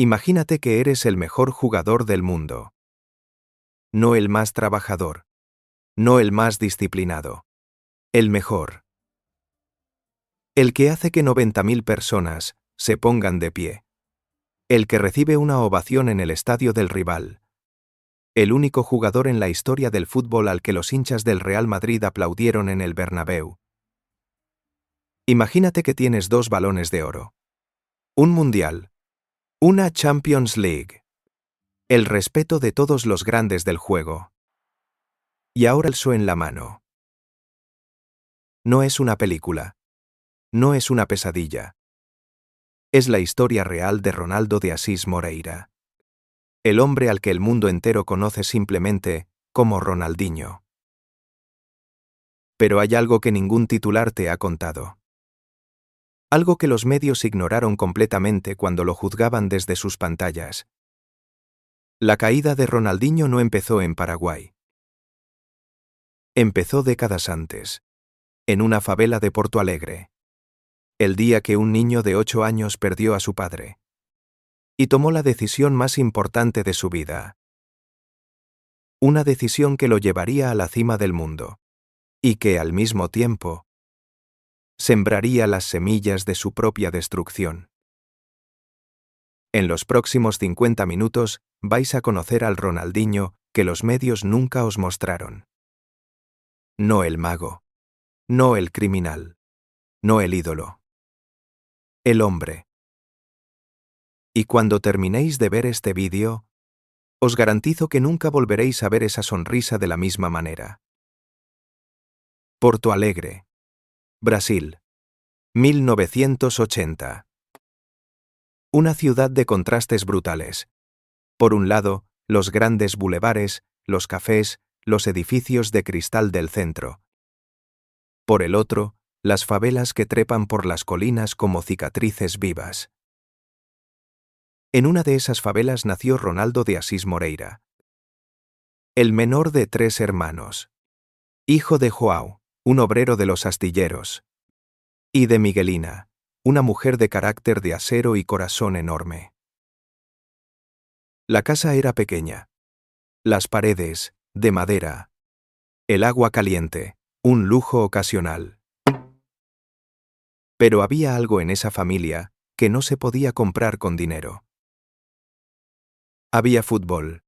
Imagínate que eres el mejor jugador del mundo. No el más trabajador. No el más disciplinado. El mejor. El que hace que 90.000 personas se pongan de pie. El que recibe una ovación en el estadio del rival. El único jugador en la historia del fútbol al que los hinchas del Real Madrid aplaudieron en el Bernabéu. Imagínate que tienes 2 balones de oro. Un mundial. Una Champions League. El respeto de todos los grandes del juego. Y ahora el so en la mano. No es una película. No es una pesadilla. Es la historia real de Ronaldo de Asís Moreira. El hombre al que el mundo entero conoce simplemente como Ronaldinho. Pero hay algo que ningún titular te ha contado. Algo que los medios ignoraron completamente cuando lo juzgaban desde sus pantallas. La caída de Ronaldinho no empezó en Paraguay. Empezó décadas antes, en una favela de Porto Alegre. El día que un niño de 8 años perdió a su padre. Y tomó la decisión más importante de su vida. Una decisión que lo llevaría a la cima del mundo. Y que, al mismo tiempo, sembraría las semillas de su propia destrucción. En los próximos 50 minutos vais a conocer al Ronaldinho que los medios nunca os mostraron. No el mago. No el criminal. No el ídolo. El hombre. Y cuando terminéis de ver este vídeo, os garantizo que nunca volveréis a ver esa sonrisa de la misma manera. Porto Alegre, Brasil, 1980. Una ciudad de contrastes brutales. Por un lado, los grandes bulevares, los cafés, los edificios de cristal del centro. Por el otro, las favelas que trepan por las colinas como cicatrices vivas. En una de esas favelas nació Ronaldo de Asís Moreira. El menor de 3 hermanos. Hijo de João, un obrero de los astilleros. Y de Miguelina, una mujer de carácter de acero y corazón enorme. La casa era pequeña. Las paredes, de madera. El agua caliente, un lujo ocasional. Pero había algo en esa familia que no se podía comprar con dinero. Había fútbol.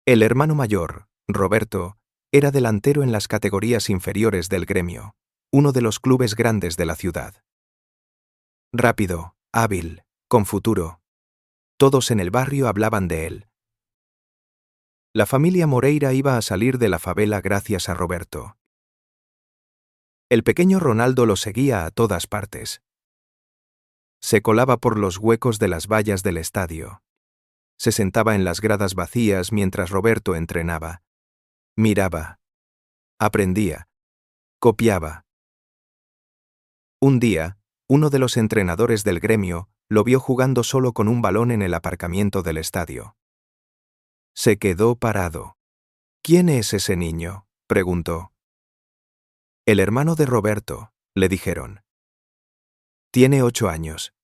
El hermano mayor, Roberto, era delantero en las categorías inferiores del Gremio, uno de los clubes grandes de la ciudad. Rápido, hábil, con futuro. Todos en el barrio hablaban de él. La familia Moreira iba a salir de la favela gracias a Roberto. El pequeño Ronaldo lo seguía a todas partes. Se colaba por los huecos de las vallas del estadio. Se sentaba en las gradas vacías mientras Roberto entrenaba. Miraba. Aprendía. Copiaba. Un día, uno de los entrenadores del Gremio lo vio jugando solo con un balón en el aparcamiento del estadio. Se quedó parado. ¿Quién es ese niño?, preguntó. El hermano de Roberto, le dijeron. Tiene 8 años.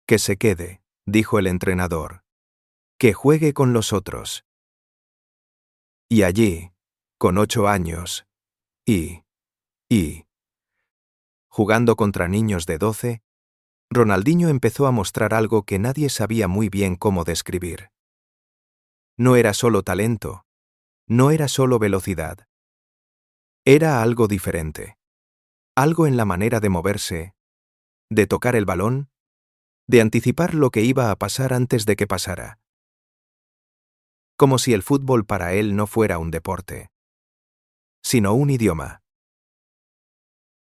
Que se quede, dijo el entrenador. Que juegue con los otros. Y allí, con 8 años, jugando contra niños de 12, Ronaldinho empezó a mostrar algo que nadie sabía muy bien cómo describir. No era solo talento, no era solo velocidad. Era algo diferente. Algo en la manera de moverse, de tocar el balón, de anticipar lo que iba a pasar antes de que pasara. Como si el fútbol para él no fuera un deporte, sino un idioma.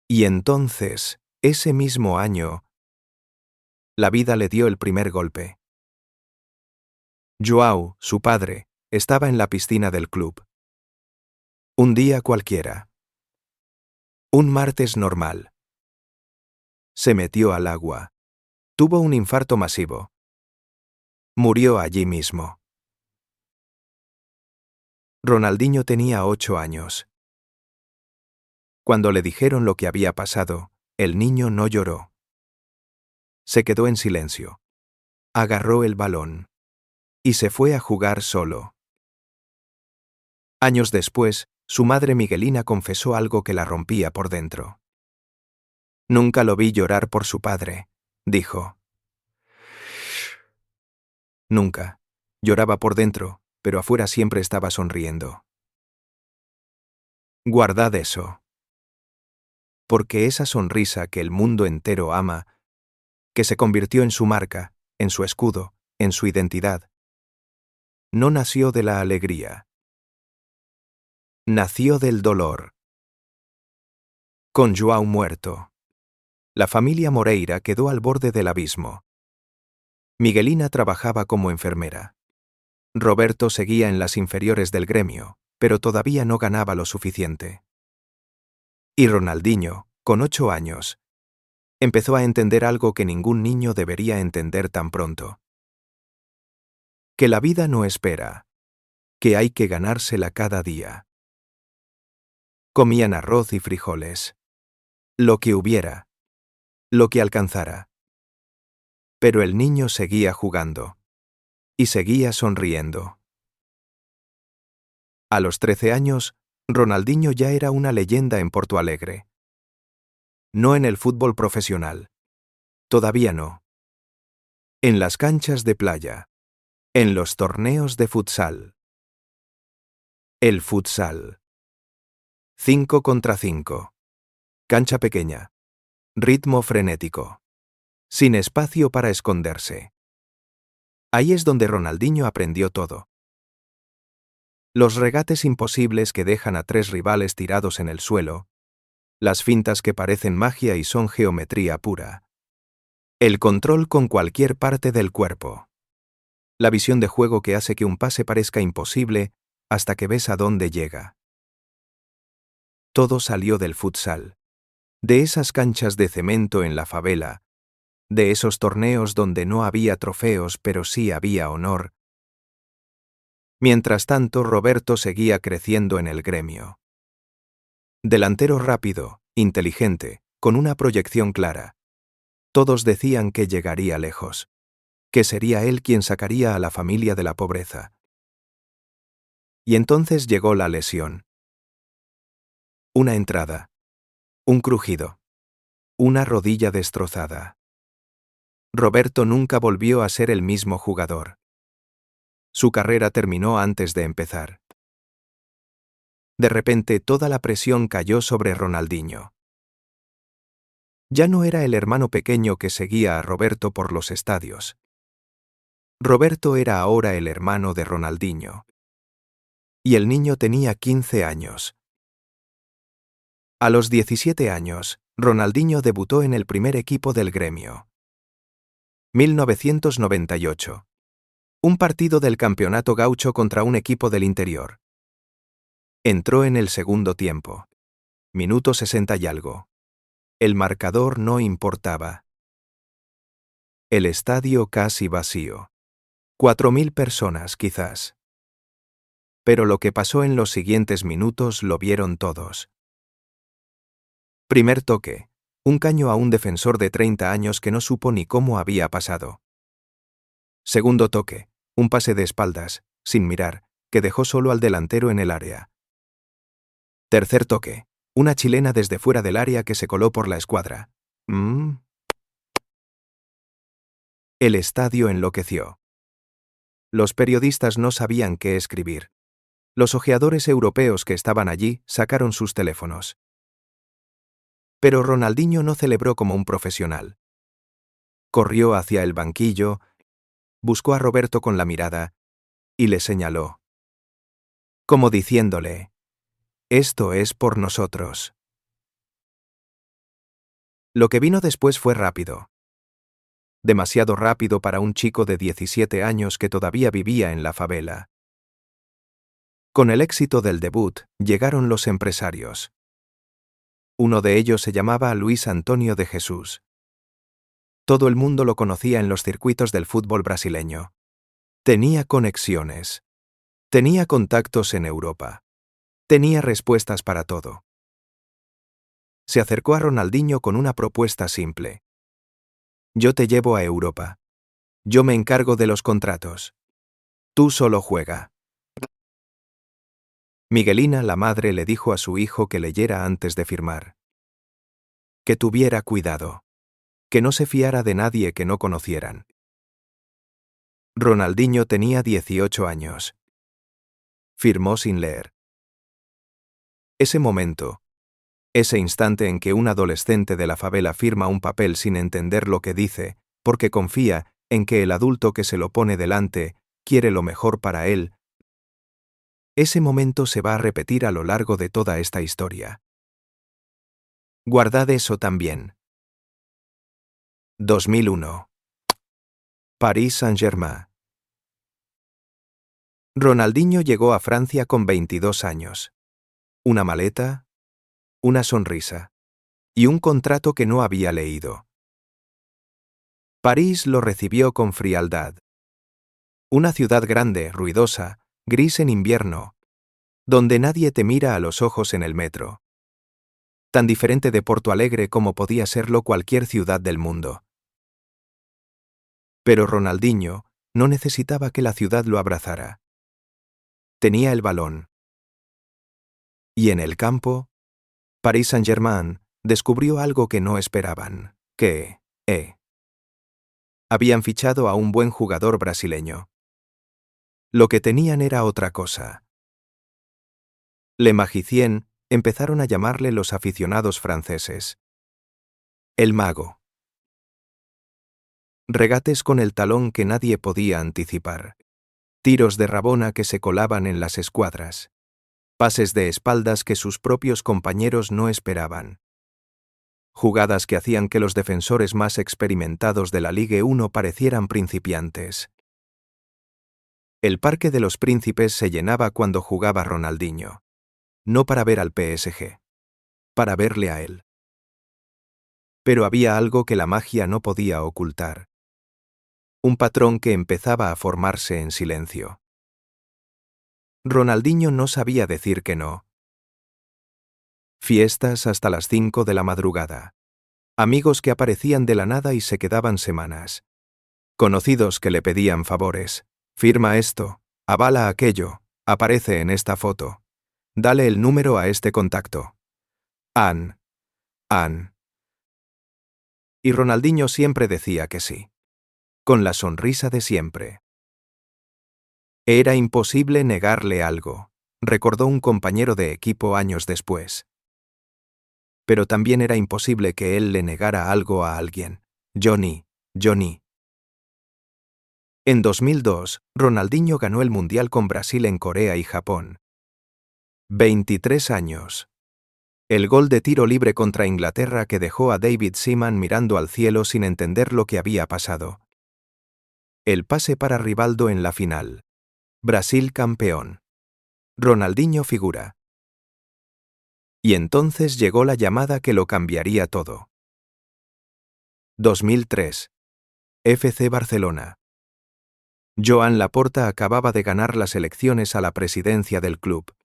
Y entonces, ese mismo año, la vida le dio el primer golpe. João, su padre, estaba en la piscina del club. Un día cualquiera. Un martes normal. Se metió al agua. Tuvo un infarto masivo. Murió allí mismo. Ronaldinho tenía 8 años. Cuando le dijeron lo que había pasado, el niño no lloró. Se quedó en silencio. Agarró el balón y se fue a jugar solo. Años después, su madre Miguelina confesó algo que la rompía por dentro. Nunca lo vi llorar por su padre, dijo. Nunca. Lloraba por dentro, pero afuera siempre estaba sonriendo. Guardad eso. Porque esa sonrisa que el mundo entero ama, que se convirtió en su marca, en su escudo, en su identidad, no nació de la alegría. Nació del dolor. Con João muerto, la familia Moreira quedó al borde del abismo. Miguelina trabajaba como enfermera. Roberto seguía en las inferiores del gremio, pero todavía no ganaba lo suficiente. Y Ronaldinho, con 8 años, empezó a entender algo que ningún niño debería entender tan pronto. Que la vida no espera, que hay que ganársela cada día. Comían arroz y frijoles. Lo que hubiera. Lo que alcanzara. Pero el niño seguía jugando. Y seguía sonriendo. A los 13 años, Ronaldinho ya era una leyenda en Porto Alegre. No en el fútbol profesional. Todavía no. En las canchas de playa. En los torneos de futsal. El futsal. 5 contra 5. Cancha pequeña. Ritmo frenético. Sin espacio para esconderse. Ahí es donde Ronaldinho aprendió todo. Los regates imposibles que dejan a 3 rivales tirados en el suelo. Las fintas que parecen magia y son geometría pura. El control con cualquier parte del cuerpo. La visión de juego que hace que un pase parezca imposible hasta que ves a dónde llega. Todo salió del futsal. De esas canchas de cemento en la favela. De esos torneos donde no había trofeos pero sí había honor. Mientras tanto, Roberto seguía creciendo en el gremio. Delantero rápido, inteligente, con una proyección clara. Todos decían que llegaría lejos. Que sería él quien sacaría a la familia de la pobreza. Y entonces llegó la lesión. Una entrada. Un crujido. Una rodilla destrozada. Roberto nunca volvió a ser el mismo jugador. Su carrera terminó antes de empezar. De repente toda la presión cayó sobre Ronaldinho. Ya no era el hermano pequeño que seguía a Roberto por los estadios. Roberto era ahora el hermano de Ronaldinho. Y el niño tenía 15 años. A los 17 años, Ronaldinho debutó en el primer equipo del gremio. 1998. Un partido del Campeonato Gaucho contra un equipo del interior. Entró en el segundo tiempo. Minuto 60 y algo. El marcador no importaba. El estadio casi vacío. 4.000 personas, quizás. Pero lo que pasó en los siguientes minutos lo vieron todos. Primer toque. Un caño a un defensor de 30 años que no supo ni cómo había pasado. Segundo toque. Un pase de espaldas, sin mirar, que dejó solo al delantero en el área. Tercer toque. Una chilena desde fuera del área que se coló por la escuadra. El estadio enloqueció. Los periodistas no sabían qué escribir. Los ojeadores europeos que estaban allí sacaron sus teléfonos. Pero Ronaldinho no celebró como un profesional. Corrió hacia el banquillo, buscó a Roberto con la mirada y le señaló. Como diciéndole, esto es por nosotros. Lo que vino después fue rápido. Demasiado rápido para un chico de 17 años que todavía vivía en la favela. Con el éxito del debut, llegaron los empresarios. Uno de ellos se llamaba Luis Antonio de Jesús. Todo el mundo lo conocía en los circuitos del fútbol brasileño. Tenía conexiones. Tenía contactos en Europa. Tenía respuestas para todo. Se acercó a Ronaldinho con una propuesta simple. Yo te llevo a Europa. Yo me encargo de los contratos. Tú solo juega. Miguelina, la madre, le dijo a su hijo que leyera antes de firmar. Que tuviera cuidado. Que no se fiara de nadie que no conocieran. Ronaldinho tenía 18 años. Firmó sin leer. Ese momento, ese instante en que un adolescente de la favela firma un papel sin entender lo que dice, porque confía en que el adulto que se lo pone delante quiere lo mejor para él, ese momento se va a repetir a lo largo de toda esta historia. Guardad eso también. 2001. Paris Saint-Germain. Ronaldinho llegó a Francia con 22 años. Una maleta, una sonrisa y un contrato que no había leído. París lo recibió con frialdad. Una ciudad grande, ruidosa, gris en invierno, donde nadie te mira a los ojos en el metro. Tan diferente de Porto Alegre como podía serlo cualquier ciudad del mundo. Pero Ronaldinho no necesitaba que la ciudad lo abrazara. Tenía el balón. Y en el campo, Paris Saint-Germain descubrió algo que no esperaban, que, habían fichado a un buen jugador brasileño. Lo que tenían era otra cosa. Le Magicien empezaron a llamarle los aficionados franceses. El mago. Regates con el talón que nadie podía anticipar. Tiros de Rabona que se colaban en las escuadras. Pases de espaldas que sus propios compañeros no esperaban. Jugadas que hacían que los defensores más experimentados de la Ligue 1 parecieran principiantes. El Parque de los Príncipes se llenaba cuando jugaba Ronaldinho. No para ver al PSG. Para verle a él. Pero había algo que la magia no podía ocultar. Un patrón que empezaba a formarse en silencio. Ronaldinho no sabía decir que no. Fiestas hasta las 5 de la madrugada. Amigos que aparecían de la nada y se quedaban semanas. Conocidos que le pedían favores. Firma esto, avala aquello, aparece en esta foto. Dale el número a este contacto. Anne. Y Ronaldinho siempre decía que sí. Con la sonrisa de siempre. Era imposible negarle algo, recordó un compañero de equipo años después. Pero también era imposible que él le negara algo a alguien. Johnny. En 2002, Ronaldinho ganó el Mundial con Brasil en Corea y Japón. 23 años. El gol de tiro libre contra Inglaterra que dejó a David Seaman mirando al cielo sin entender lo que había pasado. El pase para Rivaldo en la final. Brasil campeón. Ronaldinho figura. Y entonces llegó la llamada que lo cambiaría todo. 2003. FC Barcelona. Joan Laporta acababa de ganar las elecciones a la presidencia del club.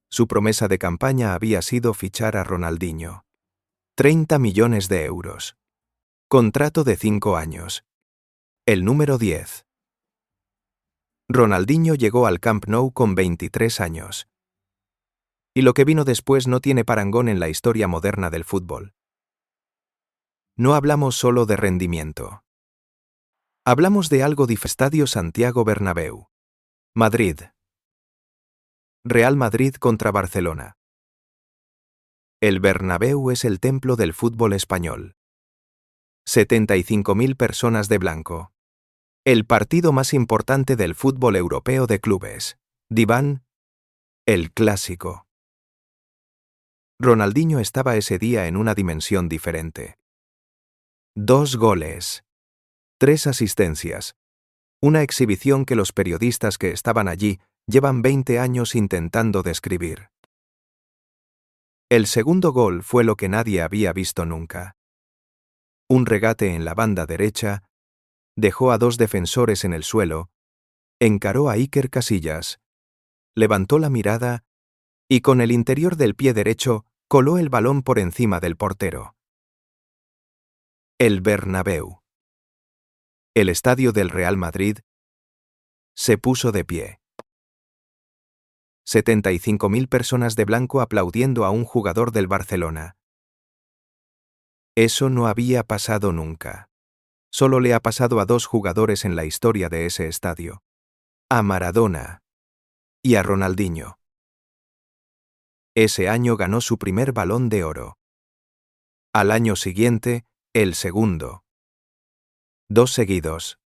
Su promesa de campaña había sido fichar a Ronaldinho. 30 millones de euros. Contrato de 5 años. El número 10. Ronaldinho llegó al Camp Nou con 23 años. Y lo que vino después no tiene parangón en la historia moderna del fútbol. No hablamos solo de rendimiento. Hablamos de algo diferente. Estadio Santiago Bernabéu. Madrid. Real Madrid contra Barcelona. El Bernabéu es el templo del fútbol español. 75.000 personas de blanco. El partido más importante del fútbol europeo de clubes. Diván. El clásico. Ronaldinho estaba ese día en una dimensión diferente. 2 goles. 3 asistencias. Una exhibición que los periodistas que estaban allí llevan 20 años intentando describir. El segundo gol fue lo que nadie había visto nunca. Un regate en la banda derecha, dejó a 2 defensores en el suelo, encaró a Iker Casillas, levantó la mirada y con el interior del pie derecho coló el balón por encima del portero. El Bernabéu. El estadio del Real Madrid se puso de pie. 75.000 personas de blanco aplaudiendo a un jugador del Barcelona. Eso no había pasado nunca. Solo le ha pasado a 2 jugadores en la historia de ese estadio. A Maradona y a Ronaldinho. Ese año ganó su primer Balón de Oro. Al año siguiente, el segundo. 2 seguidos.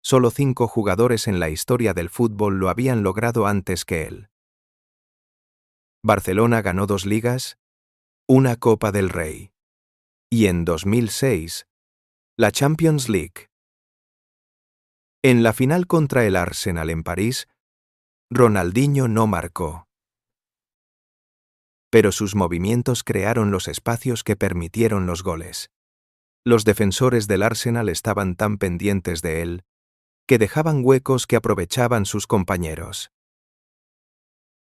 Solo 5 jugadores en la historia del fútbol lo habían logrado antes que él. Barcelona ganó 2 ligas, una Copa del Rey. Y en 2006, la Champions League. En la final contra el Arsenal en París, Ronaldinho no marcó. Pero sus movimientos crearon los espacios que permitieron los goles. Los defensores del Arsenal estaban tan pendientes de él, que dejaban huecos que aprovechaban sus compañeros.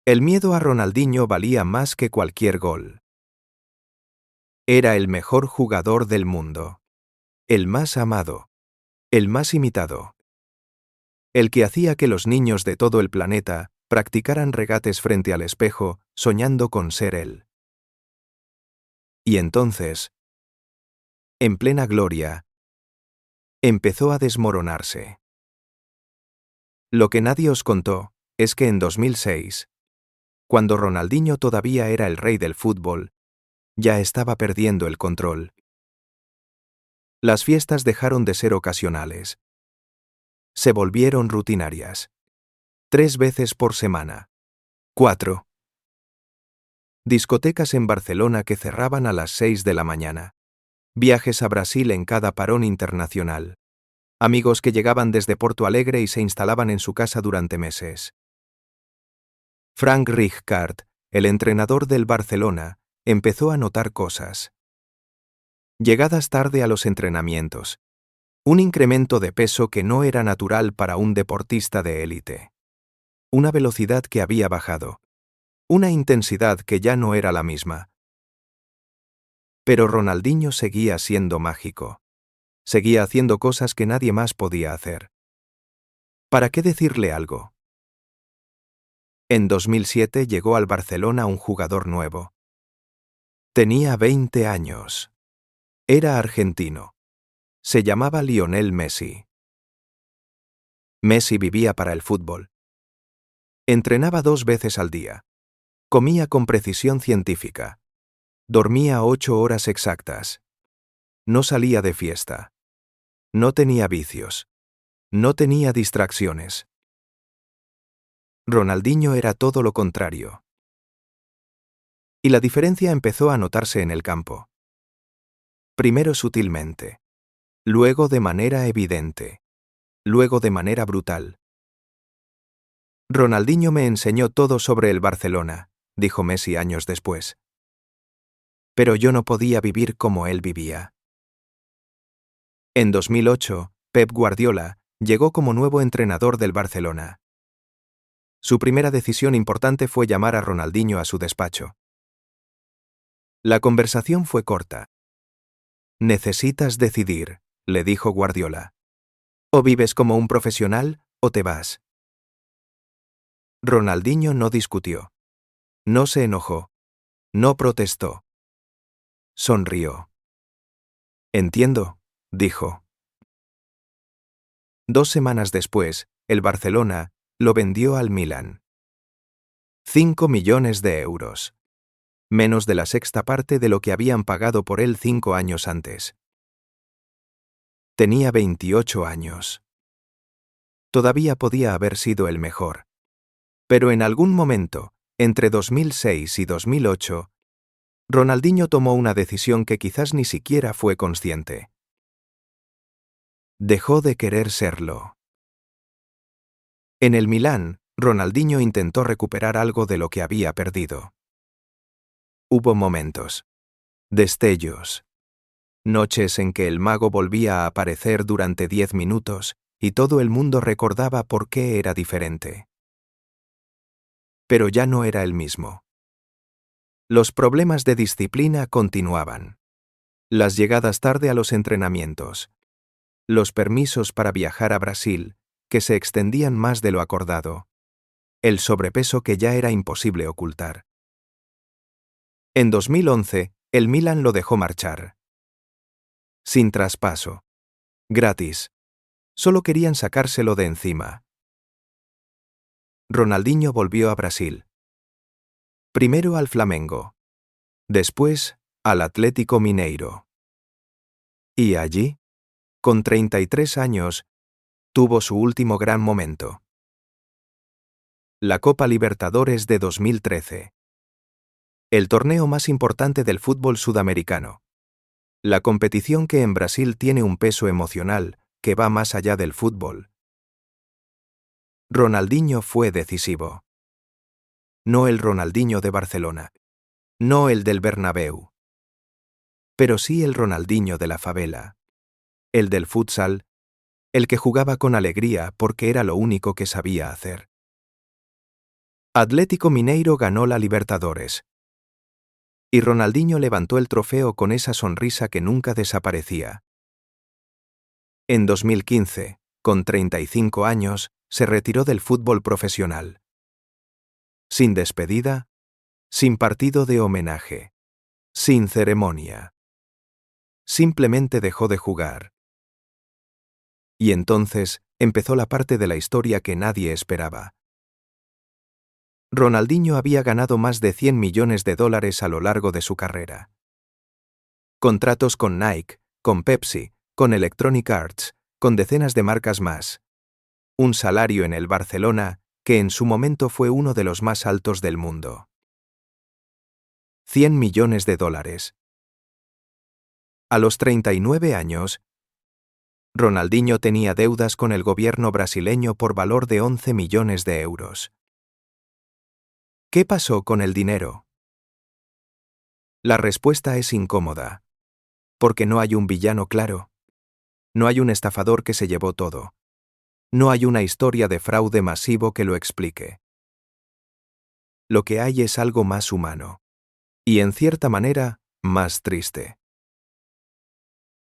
El miedo a Ronaldinho valía más que cualquier gol. Era el mejor jugador del mundo. El más amado. El más imitado. El que hacía que los niños de todo el planeta practicaran regates frente al espejo, soñando con ser él. Y entonces, en plena gloria, empezó a desmoronarse. Lo que nadie os contó es que en 2006, cuando Ronaldinho todavía era el rey del fútbol, ya estaba perdiendo el control. Las fiestas dejaron de ser ocasionales. Se volvieron rutinarias. 3 veces por semana. 4. Discotecas en Barcelona que cerraban a las 6 de la mañana. Viajes a Brasil en cada parón internacional. Amigos que llegaban desde Porto Alegre y se instalaban en su casa durante meses. Frank Rijkaard, el entrenador del Barcelona, empezó a notar cosas. Llegadas tarde a los entrenamientos. Un incremento de peso que no era natural para un deportista de élite. Una velocidad que había bajado. Una intensidad que ya no era la misma. Pero Ronaldinho seguía siendo mágico. Seguía haciendo cosas que nadie más podía hacer. ¿Para qué decirle algo? En 2007 llegó al Barcelona un jugador nuevo. Tenía 20 años. Era argentino. Se llamaba Lionel Messi. Messi vivía para el fútbol. Entrenaba 2 veces al día. Comía con precisión científica. Dormía 8 horas exactas. No salía de fiesta. No tenía vicios. No tenía distracciones. Ronaldinho era todo lo contrario. Y la diferencia empezó a notarse en el campo. Primero sutilmente. Luego de manera evidente. Luego de manera brutal. Ronaldinho me enseñó todo sobre el Barcelona, dijo Messi años después. Pero yo no podía vivir como él vivía. En 2008, Pep Guardiola llegó como nuevo entrenador del Barcelona. Su primera decisión importante fue llamar a Ronaldinho a su despacho. La conversación fue corta. Necesitas decidir, le dijo Guardiola. O vives como un profesional o te vas. Ronaldinho no discutió. No se enojó. No protestó. Sonrió. Entiendo, dijo. 2 semanas después, el Barcelona lo vendió al Milan. 5 millones de euros. Menos de la sexta parte de lo que habían pagado por él 5 años antes. Tenía 28 años. Todavía podía haber sido el mejor. Pero en algún momento, entre 2006 y 2008, Ronaldinho tomó una decisión que quizás ni siquiera fue consciente. Dejó de querer serlo. En el Milán, Ronaldinho intentó recuperar algo de lo que había perdido. Hubo momentos. Destellos. Noches en que el mago volvía a aparecer durante 10 minutos y todo el mundo recordaba por qué era diferente. Pero ya no era el mismo. Los problemas de disciplina continuaban. Las llegadas tarde a los entrenamientos. los permisos para viajar a Brasil, que se extendían más de lo acordado, el sobrepeso que ya era imposible ocultar. En 2011, el Milan lo dejó marchar. Sin traspaso. Gratis. Solo querían sacárselo de encima. Ronaldinho volvió a Brasil. Primero al Flamengo. Después al Atlético Mineiro. Y allí, con 33 años, tuvo su último gran momento. La Copa Libertadores de 2013. El torneo más importante del fútbol sudamericano. La competición que en Brasil tiene un peso emocional que va más allá del fútbol. Ronaldinho fue decisivo. No el Ronaldinho de Barcelona. No el del Bernabéu. Pero sí el Ronaldinho de la favela. El del futsal, el que jugaba con alegría porque era lo único que sabía hacer. Atlético Mineiro ganó la Libertadores. Y Ronaldinho levantó el trofeo con esa sonrisa que nunca desaparecía. En 2015, con 35 años, se retiró del fútbol profesional. Sin despedida, sin partido de homenaje, sin ceremonia. Simplemente dejó de jugar. Y entonces empezó la parte de la historia que nadie esperaba. Ronaldinho había ganado más de $100 millones a lo largo de su carrera. Contratos con Nike, con Pepsi, con Electronic Arts, con decenas de marcas más. Un salario en el Barcelona que en su momento fue uno de los más altos del mundo. $100 millones. A los 39 años, Ronaldinho tenía deudas con el gobierno brasileño por valor de 11 millones de euros. ¿Qué pasó con el dinero? La respuesta es incómoda. Porque no hay un villano claro. No hay un estafador que se llevó todo. No hay una historia de fraude masivo que lo explique. Lo que hay es algo más humano. Y en cierta manera, más triste.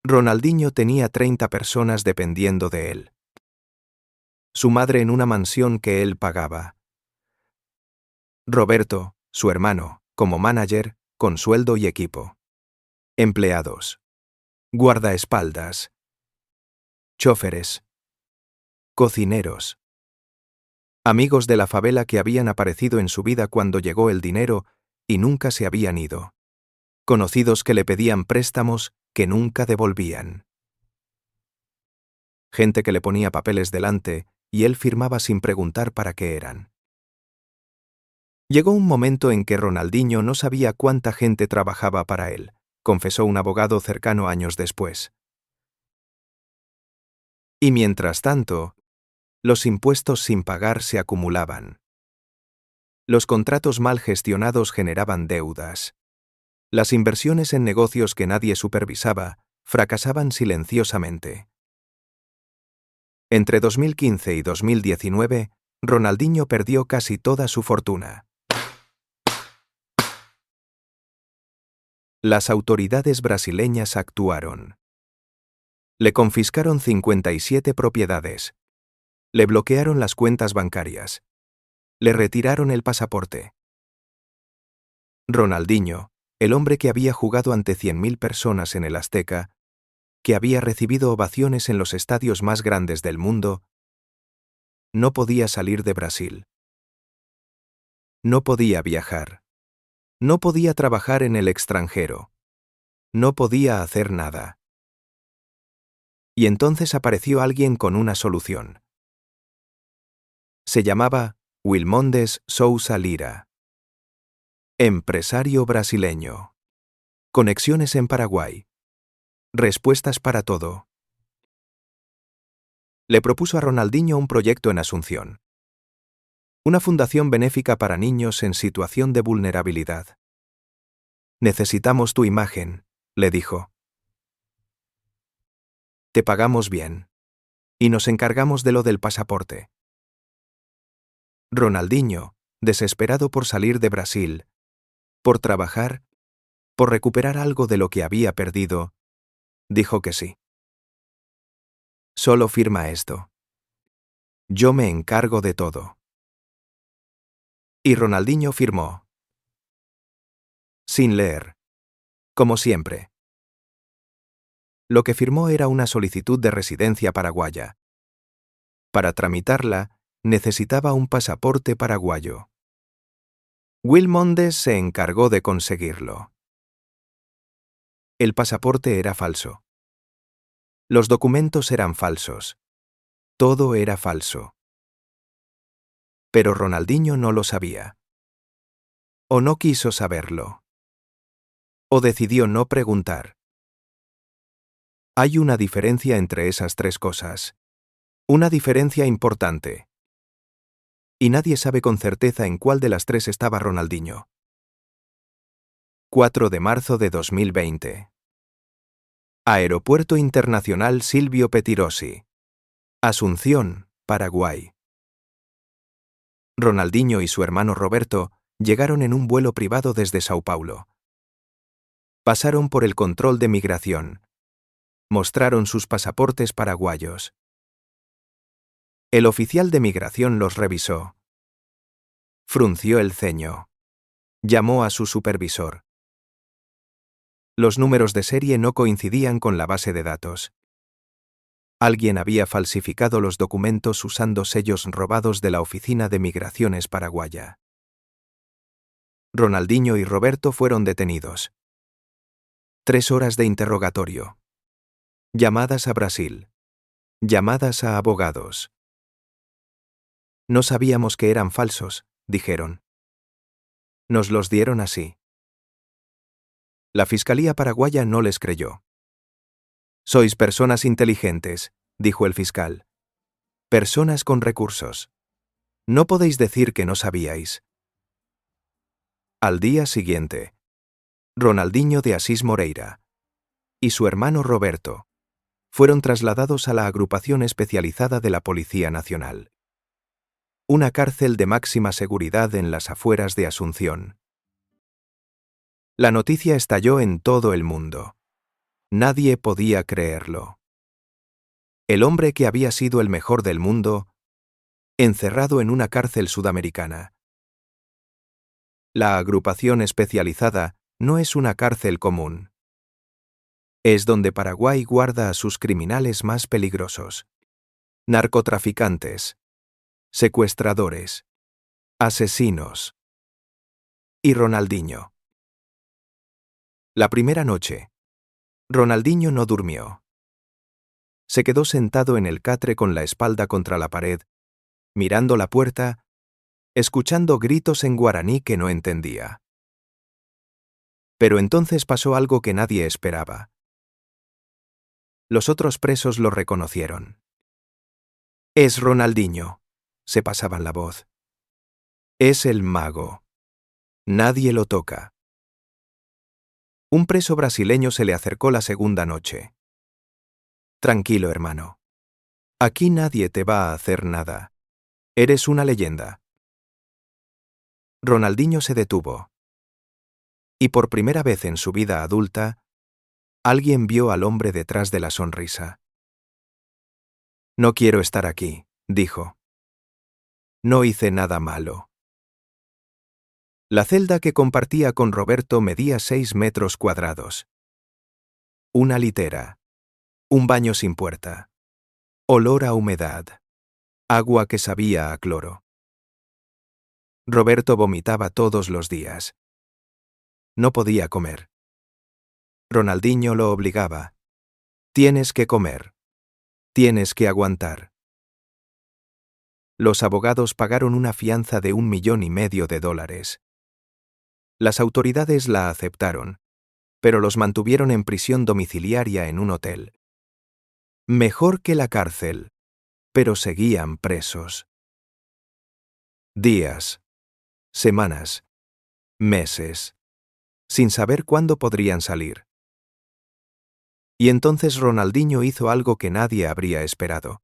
Ronaldinho tenía 30 personas dependiendo de él. Su madre en una mansión que él pagaba. Roberto, su hermano, como manager, con sueldo y equipo. Empleados. Guardaespaldas. Chóferes. Cocineros. Amigos de la favela que habían aparecido en su vida cuando llegó el dinero y nunca se habían ido. Conocidos que le pedían préstamos que nunca devolvían. Gente que le ponía papeles delante y él firmaba sin preguntar para qué eran. Llegó un momento en que Ronaldinho no sabía cuánta gente trabajaba para él, confesó un abogado cercano años después. Y mientras tanto, los impuestos sin pagar se acumulaban. Los contratos mal gestionados generaban deudas. Las inversiones en negocios que nadie supervisaba fracasaban silenciosamente. Entre 2015 y 2019, Ronaldinho perdió casi toda su fortuna. Las autoridades brasileñas actuaron. Le confiscaron 57 propiedades. Le bloquearon las cuentas bancarias. Le retiraron el pasaporte. Ronaldinho, el hombre que había jugado ante 100.000 personas en el Azteca, que había recibido ovaciones en los estadios más grandes del mundo, no podía salir de Brasil. No podía viajar. No podía trabajar en el extranjero. No podía hacer nada. Y entonces apareció alguien con una solución. Se llamaba Wilmondes Sousa Lira. Empresario brasileño. Conexiones en Paraguay. Respuestas para todo. Le propuso a Ronaldinho un proyecto en Asunción. Una fundación benéfica para niños en situación de vulnerabilidad. Necesitamos tu imagen, le dijo. Te pagamos bien. Y nos encargamos de lo del pasaporte. Ronaldinho, desesperado por salir de Brasil, por trabajar, por recuperar algo de lo que había perdido, dijo que sí. Solo firma esto. Yo me encargo de todo. Y Ronaldinho firmó. Sin leer. Como siempre. Lo que firmó era una solicitud de residencia paraguaya. Para tramitarla, necesitaba un pasaporte paraguayo. Will Mondes se encargó de conseguirlo. El pasaporte era falso. Los documentos eran falsos. Todo era falso. Pero Ronaldinho no lo sabía. O no quiso saberlo. O decidió no preguntar. Hay una diferencia entre esas tres cosas. Una diferencia importante. Y nadie sabe con certeza en cuál de las tres estaba Ronaldinho. 4 de marzo de 2020. Aeropuerto Internacional Silvio Pettirossi. Asunción, Paraguay. Ronaldinho y su hermano Roberto llegaron en un vuelo privado desde Sao Paulo. Pasaron por el control de migración. Mostraron sus pasaportes paraguayos. El oficial de migración los revisó. Frunció el ceño. Llamó a su supervisor. Los números de serie no coincidían con la base de datos. Alguien había falsificado los documentos usando sellos robados de la Oficina de Migraciones paraguaya. Ronaldinho y Roberto fueron detenidos. 3 horas de interrogatorio. Llamadas a Brasil. Llamadas a abogados. No sabíamos que eran falsos, dijeron. Nos los dieron así. La Fiscalía paraguaya no les creyó. Sois personas inteligentes, dijo el fiscal. Personas con recursos. No podéis decir que no sabíais. Al día siguiente, Ronaldinho de Asís Moreira y su hermano Roberto fueron trasladados a la agrupación especializada de la Policía Nacional. Una cárcel de máxima seguridad en las afueras de Asunción. La noticia estalló en todo el mundo. Nadie podía creerlo. El hombre que había sido el mejor del mundo, encerrado en una cárcel sudamericana. La agrupación especializada no es una cárcel común. Es donde Paraguay guarda a sus criminales más peligrosos. Narcotraficantes, secuestradores, asesinos. Y Ronaldinho. La primera noche, Ronaldinho no durmió. Se quedó sentado en el catre con la espalda contra la pared, mirando la puerta, escuchando gritos en guaraní que no entendía. Pero entonces pasó algo que nadie esperaba. Los otros presos lo reconocieron. Es Ronaldinho, se pasaban la voz. Es el mago. Nadie lo toca. Un preso brasileño se le acercó la segunda noche. Tranquilo, hermano. Aquí nadie te va a hacer nada. Eres una leyenda. Ronaldinho se detuvo. Y por primera vez en su vida adulta, alguien vio al hombre detrás de la sonrisa. No quiero estar aquí, dijo. No hice nada malo. La celda que compartía con Roberto medía 6 metros cuadrados. Una litera. Un baño sin puerta. Olor a humedad. Agua que sabía a cloro. Roberto vomitaba todos los días. No podía comer. Ronaldinho lo obligaba. Tienes que comer. Tienes que aguantar. Los abogados pagaron una fianza de $1,500,000. Las autoridades la aceptaron, pero los mantuvieron en prisión domiciliaria en un hotel. Mejor que la cárcel, pero seguían presos. Días, semanas, meses, sin saber cuándo podrían salir. Y entonces Ronaldinho hizo algo que nadie habría esperado.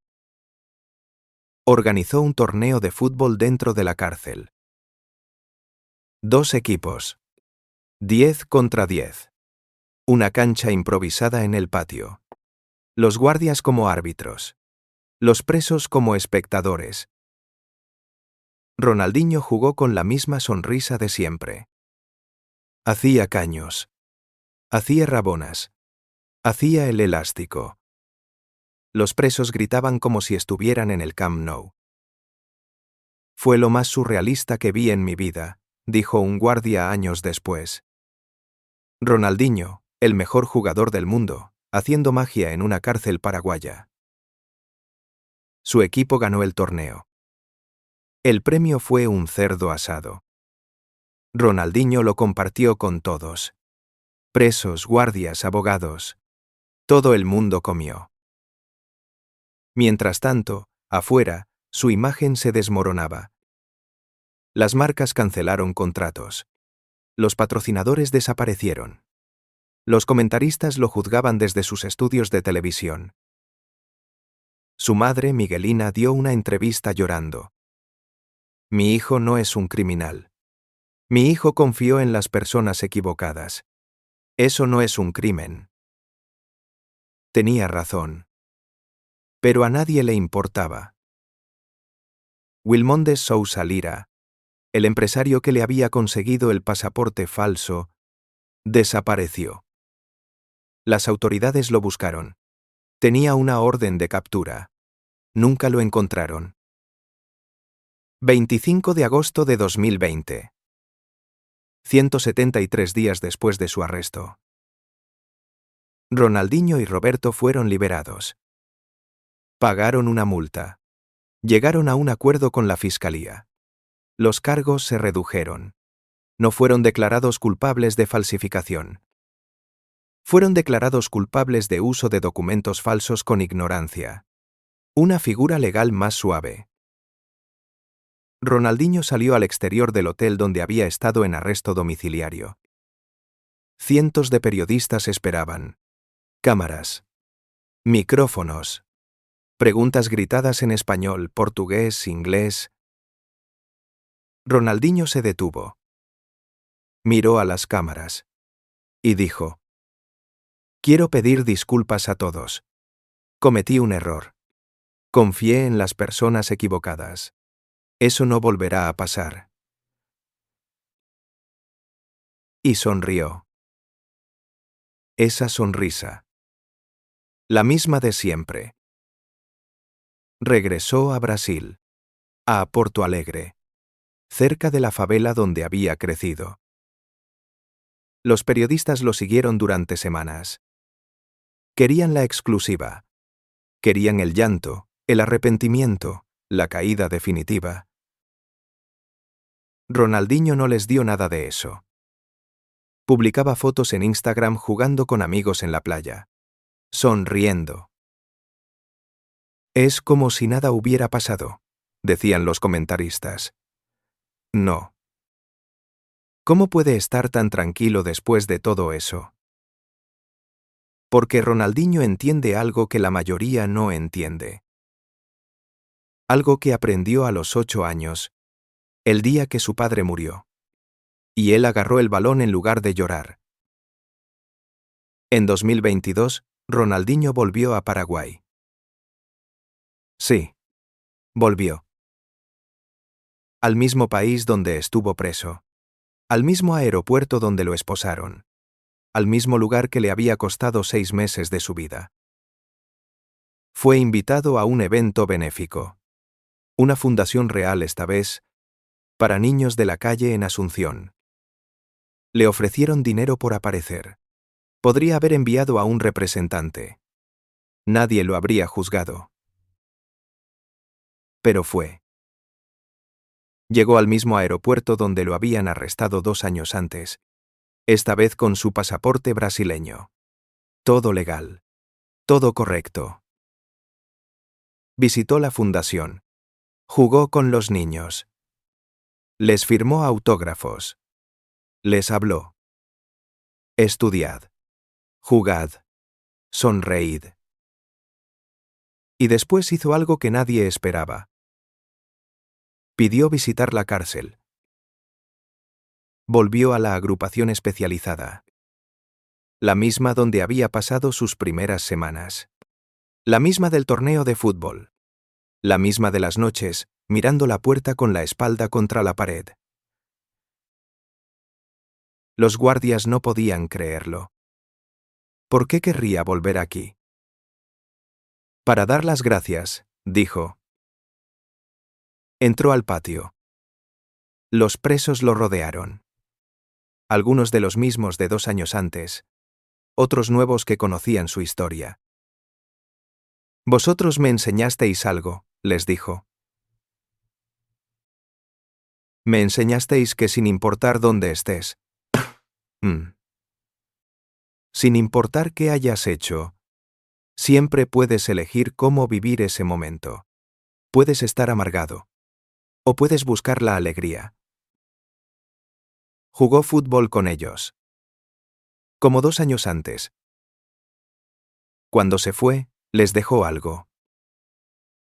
Organizó un torneo de fútbol dentro de la cárcel. 2 equipos. 10 contra 10. Una cancha improvisada en el patio. Los guardias como árbitros. Los presos como espectadores. Ronaldinho jugó con la misma sonrisa de siempre. Hacía caños. Hacía rabonas. Hacía el elástico. Los presos gritaban como si estuvieran en el Camp Nou. Fue lo más surrealista que vi en mi vida, dijo un guardia años después. Ronaldinho, el mejor jugador del mundo, haciendo magia en una cárcel paraguaya. Su equipo ganó el torneo. El premio fue un cerdo asado. Ronaldinho lo compartió con todos. Presos, guardias, abogados. Todo el mundo comió. Mientras tanto, afuera, su imagen se desmoronaba. Las marcas cancelaron contratos. Los patrocinadores desaparecieron. Los comentaristas lo juzgaban desde sus estudios de televisión. Su madre, Miguelina, dio una entrevista llorando. Mi hijo no es un criminal. Mi hijo confió en las personas equivocadas. Eso no es un crimen. Tenía razón. Pero a nadie le importaba. Wilmondes Sousa Lira, el empresario que le había conseguido el pasaporte falso, desapareció. Las autoridades lo buscaron. Tenía una orden de captura. Nunca lo encontraron. 25 de agosto de 2020. 173 días después de su arresto. Ronaldinho y Roberto fueron liberados. Pagaron una multa. Llegaron a un acuerdo con la fiscalía. Los cargos se redujeron. No fueron declarados culpables de falsificación. Fueron declarados culpables de uso de documentos falsos con ignorancia. Una figura legal más suave. Ronaldinho salió al exterior del hotel donde había estado en arresto domiciliario. Cientos de periodistas esperaban. Cámaras. Micrófonos. Preguntas gritadas en español, portugués, inglés. Ronaldinho se detuvo. Miró a las cámaras. Y dijo: Quiero pedir disculpas a todos. Cometí un error. Confié en las personas equivocadas. Eso no volverá a pasar. Y sonrió. Esa sonrisa. La misma de siempre. Regresó a Brasil. A Porto Alegre. Cerca de la favela donde había crecido. Los periodistas lo siguieron durante semanas. Querían la exclusiva. Querían el llanto, el arrepentimiento, la caída definitiva. Ronaldinho no les dio nada de eso. Publicaba fotos en Instagram jugando con amigos en la playa. Sonriendo. Es como si nada hubiera pasado, decían los comentaristas. No. ¿Cómo puede estar tan tranquilo después de todo eso? Porque Ronaldinho entiende algo que la mayoría no entiende. Algo que aprendió a los 8 años, el día que su padre murió. Y él agarró el balón en lugar de llorar. En 2022, Ronaldinho volvió a Paraguay. Sí. Volvió. Al mismo país donde estuvo preso. Al mismo aeropuerto donde lo esposaron. Al mismo lugar que le había costado 6 meses de su vida. Fue invitado a un evento benéfico. Una fundación real esta vez, para niños de la calle en Asunción. Le ofrecieron dinero por aparecer. Podría haber enviado a un representante. Nadie lo habría juzgado. Pero fue. Llegó al mismo aeropuerto donde lo habían arrestado 2 años antes, esta vez con su pasaporte brasileño. Todo legal. Todo correcto. Visitó la fundación. Jugó con los niños. Les firmó autógrafos. Les habló. Estudiad. Jugad. Sonreíd. Y después hizo algo que nadie esperaba. Pidió visitar la cárcel. Volvió a la agrupación especializada. La misma donde había pasado sus primeras semanas. La misma del torneo de fútbol. La misma de las noches, mirando la puerta con la espalda contra la pared. Los guardias no podían creerlo. ¿Por qué querría volver aquí? Para dar las gracias, dijo. Entró al patio. Los presos lo rodearon. Algunos de los mismos de 2 años antes, otros nuevos que conocían su historia. Vosotros me enseñasteis algo, les dijo. Me enseñasteis que sin importar dónde estés, sin importar qué hayas hecho, siempre puedes elegir cómo vivir ese momento. Puedes estar amargado, o puedes buscar la alegría. Jugó fútbol con ellos. Como 2 años antes. Cuando se fue, les dejó algo.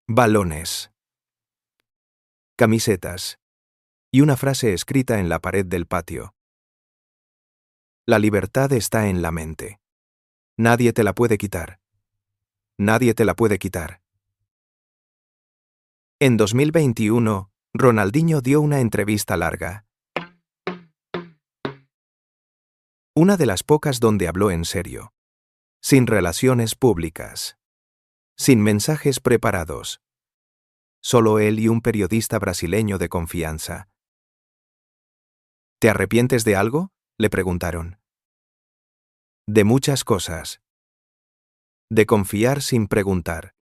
Balones. Camisetas. Y una frase escrita en la pared del patio. La libertad está en la mente. Nadie te la puede quitar. Nadie te la puede quitar. En 2021, Ronaldinho dio una entrevista larga. Una de las pocas donde habló en serio. Sin relaciones públicas. Sin mensajes preparados. Solo él y un periodista brasileño de confianza. ¿Te arrepientes de algo?, le preguntaron. De muchas cosas. De confiar sin preguntar.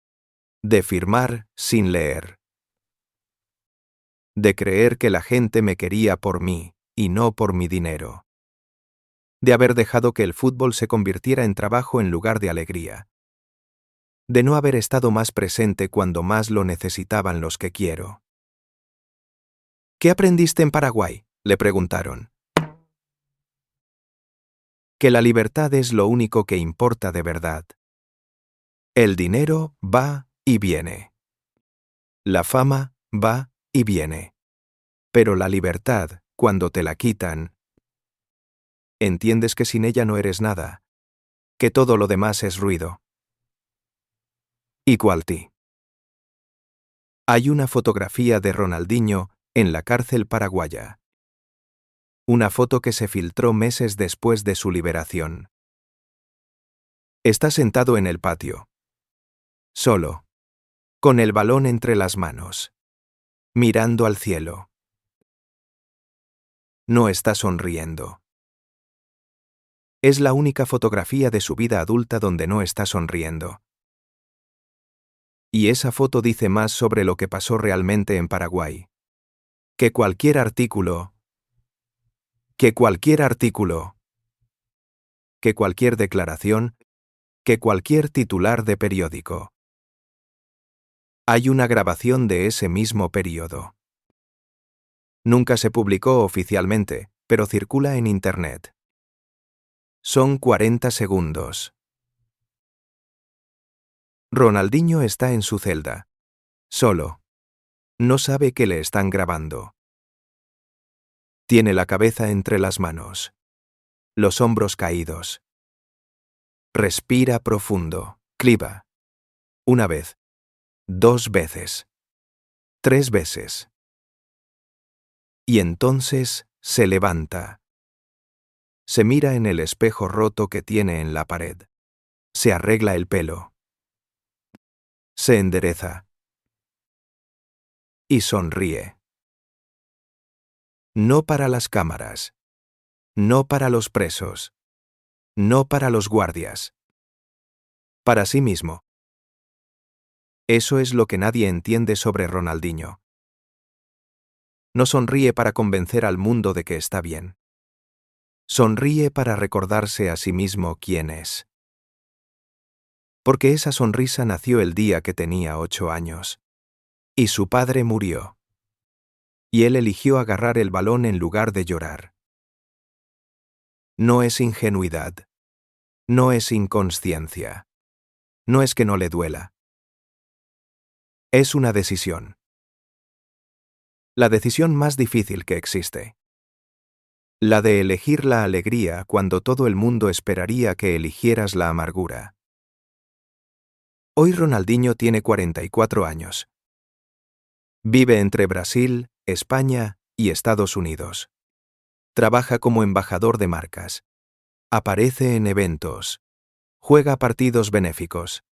De firmar sin leer. De creer que la gente me quería por mí, y no por mi dinero. De haber dejado que el fútbol se convirtiera en trabajo en lugar de alegría. De no haber estado más presente cuando más lo necesitaban los que quiero. ¿Qué aprendiste en Paraguay?, le preguntaron. Que la libertad es lo único que importa de verdad. El dinero va y viene. La fama va y viene. Pero la libertad, cuando te la quitan, entiendes que sin ella no eres nada, que todo lo demás es ruido. Equality. Hay una fotografía de Ronaldinho en la cárcel paraguaya. Una foto que se filtró meses después de su liberación. Está sentado en el patio. Solo. Con el balón entre las manos. Mirando al cielo. No está sonriendo. Es la única fotografía de su vida adulta donde no está sonriendo. Y esa foto dice más sobre lo que pasó realmente en Paraguay. Que cualquier artículo. Que cualquier declaración. Que cualquier titular de periódico. Hay una grabación de ese mismo período. Nunca se publicó oficialmente, pero circula en Internet. Son 40 segundos. Ronaldinho está en su celda. Solo. No sabe que le están grabando. Tiene la cabeza entre las manos. Los hombros caídos. Respira profundo. Cliva. 1 vez. 2 veces. 3 veces. Y entonces se levanta. Se mira en el espejo roto que tiene en la pared. Se arregla el pelo. Se endereza. Y sonríe. No para las cámaras. No para los presos. No para los guardias. Para sí mismo. Eso es lo que nadie entiende sobre Ronaldinho. No sonríe para convencer al mundo de que está bien. Sonríe para recordarse a sí mismo quién es. Porque esa sonrisa nació el día que tenía 8 años. Y su padre murió. Y él eligió agarrar el balón en lugar de llorar. No es ingenuidad. No es inconsciencia. No es que no le duela. Es una decisión. La decisión más difícil que existe. La de elegir la alegría cuando todo el mundo esperaría que eligieras la amargura. Hoy Ronaldinho tiene 44 años. Vive entre Brasil, España y Estados Unidos. Trabaja como embajador de marcas. Aparece en eventos. Juega partidos benéficos.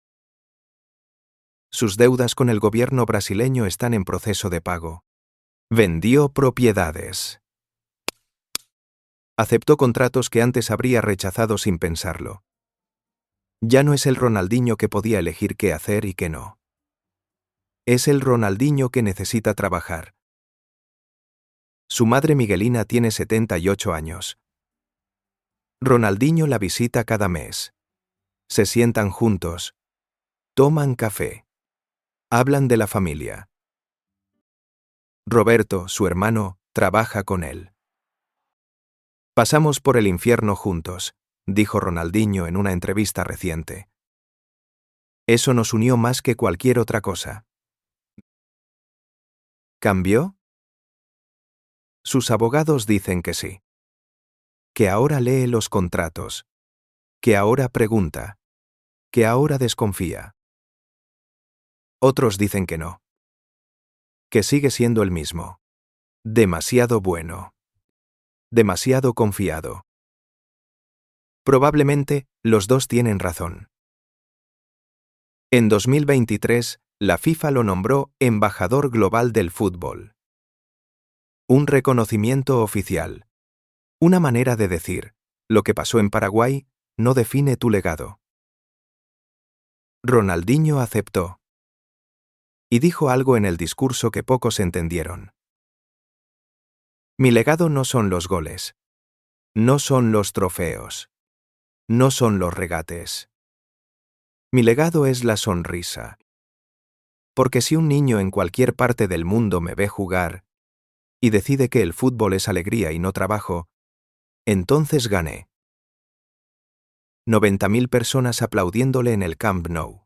Sus deudas con el gobierno brasileño están en proceso de pago. Vendió propiedades. Aceptó contratos que antes habría rechazado sin pensarlo. Ya no es el Ronaldinho que podía elegir qué hacer y qué no. Es el Ronaldinho que necesita trabajar. Su madre Miguelina tiene 78 años. Ronaldinho la visita cada mes. Se sientan juntos. Toman café. Hablan de la familia. Roberto, su hermano, trabaja con él. Pasamos por el infierno juntos, dijo Ronaldinho en una entrevista reciente. Eso nos unió más que cualquier otra cosa. ¿Cambió? Sus abogados dicen que sí. Que ahora lee los contratos. Que ahora pregunta. Que ahora desconfía. Otros dicen que no. Que sigue siendo el mismo. Demasiado bueno. Demasiado confiado. Probablemente, los dos tienen razón. En 2023, la FIFA lo nombró Embajador Global del Fútbol. Un reconocimiento oficial. Una manera de decir, lo que pasó en Paraguay no define tu legado. Ronaldinho aceptó. Y dijo algo en el discurso que pocos entendieron. Mi legado no son los goles. No son los trofeos. No son los regates. Mi legado es la sonrisa. Porque si un niño en cualquier parte del mundo me ve jugar y decide que el fútbol es alegría y no trabajo, entonces gané. 90.000 personas aplaudiéndole en el Camp Nou.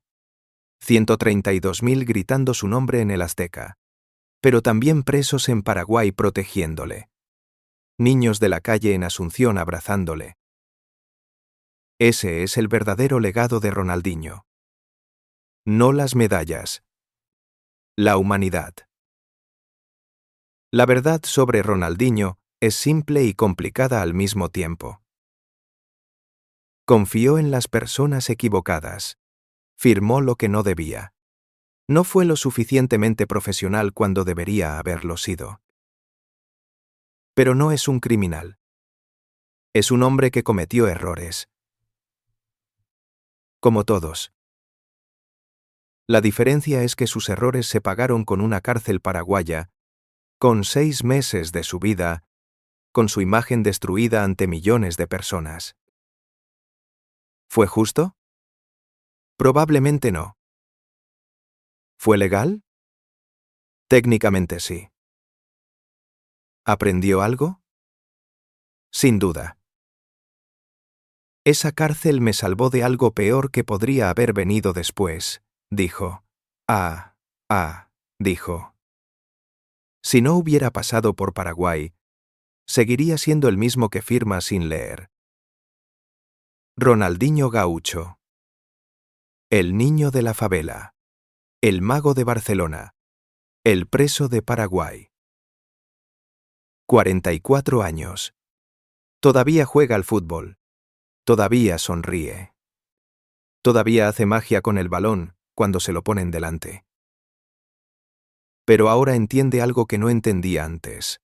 132.000 gritando su nombre en el Azteca. Pero también presos en Paraguay protegiéndole. Niños de la calle en Asunción abrazándole. Ese es el verdadero legado de Ronaldinho. No las medallas. La humanidad. La verdad sobre Ronaldinho es simple y complicada al mismo tiempo. Confió en las personas equivocadas. Firmó lo que no debía. No fue lo suficientemente profesional cuando debería haberlo sido. Pero no es un criminal. Es un hombre que cometió errores. Como todos. La diferencia es que sus errores se pagaron con una cárcel paraguaya, con 6 meses de su vida, con su imagen destruida ante millones de personas. ¿Fue justo? Probablemente no. ¿Fue legal? Técnicamente sí. ¿Aprendió algo? Sin duda. Esa cárcel me salvó de algo peor que podría haber venido después, dijo. Dijo. Si no hubiera pasado por Paraguay, seguiría siendo el mismo que firma sin leer. Ronaldinho Gaucho. El niño de la favela. El mago de Barcelona. El preso de Paraguay. 44 años. Todavía juega al fútbol. Todavía sonríe. Todavía hace magia con el balón cuando se lo ponen delante. Pero ahora entiende algo que no entendía antes.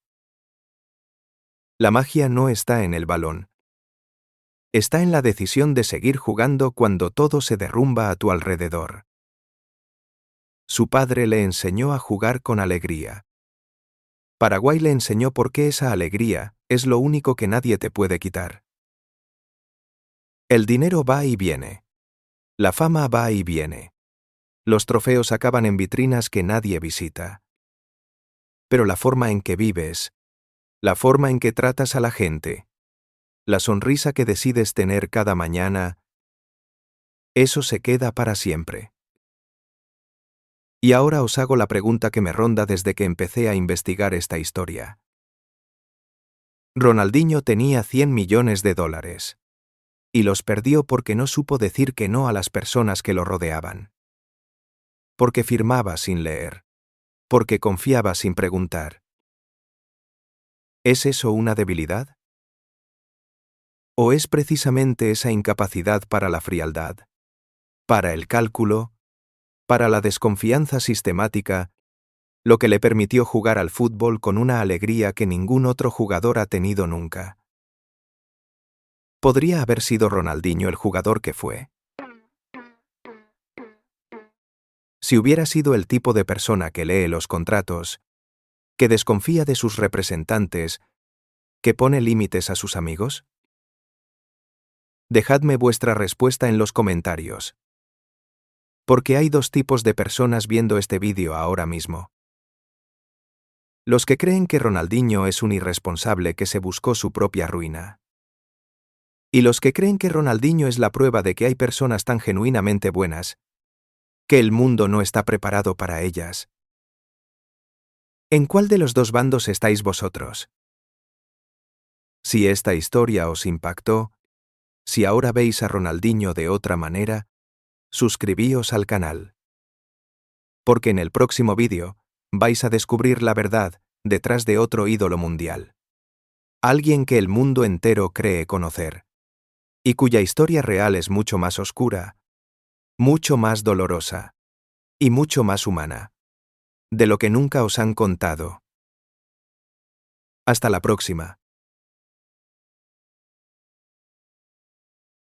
La magia no está en el balón. Está en la decisión de seguir jugando cuando todo se derrumba a tu alrededor. Su padre le enseñó a jugar con alegría. Paraguay le enseñó por qué esa alegría es lo único que nadie te puede quitar. El dinero va y viene. La fama va y viene. Los trofeos acaban en vitrinas que nadie visita. Pero la forma en que vives, la forma en que tratas a la gente, la sonrisa que decides tener cada mañana, eso se queda para siempre. Y ahora os hago la pregunta que me ronda desde que empecé a investigar esta historia. Ronaldinho tenía 100 millones de dólares. Y los perdió porque no supo decir que no a las personas que lo rodeaban. Porque firmaba sin leer. porque confiaba sin preguntar. ¿Es eso una debilidad? ¿O es precisamente esa incapacidad para la frialdad, para el cálculo, para la desconfianza sistemática, lo que le permitió jugar al fútbol con una alegría que ningún otro jugador ha tenido nunca? Podría haber sido Ronaldinho el jugador que fue. Si hubiera sido el tipo de persona que lee los contratos, que desconfía de sus representantes, que pone límites a sus amigos. Dejadme vuestra respuesta en los comentarios. Porque hay dos tipos de personas viendo este vídeo ahora mismo. Los que creen que Ronaldinho es un irresponsable que se buscó su propia ruina. Y los que creen que Ronaldinho es la prueba de que hay personas tan genuinamente buenas, que el mundo no está preparado para ellas. ¿En cuál de los dos bandos estáis vosotros? Si esta historia os impactó, si ahora veis a Ronaldinho de otra manera, suscribíos al canal. Porque en el próximo vídeo vais a descubrir la verdad detrás de otro ídolo mundial. Alguien que el mundo entero cree conocer, y cuya historia real es mucho más oscura, mucho más dolorosa, y mucho más humana, de lo que nunca os han contado. Hasta la próxima.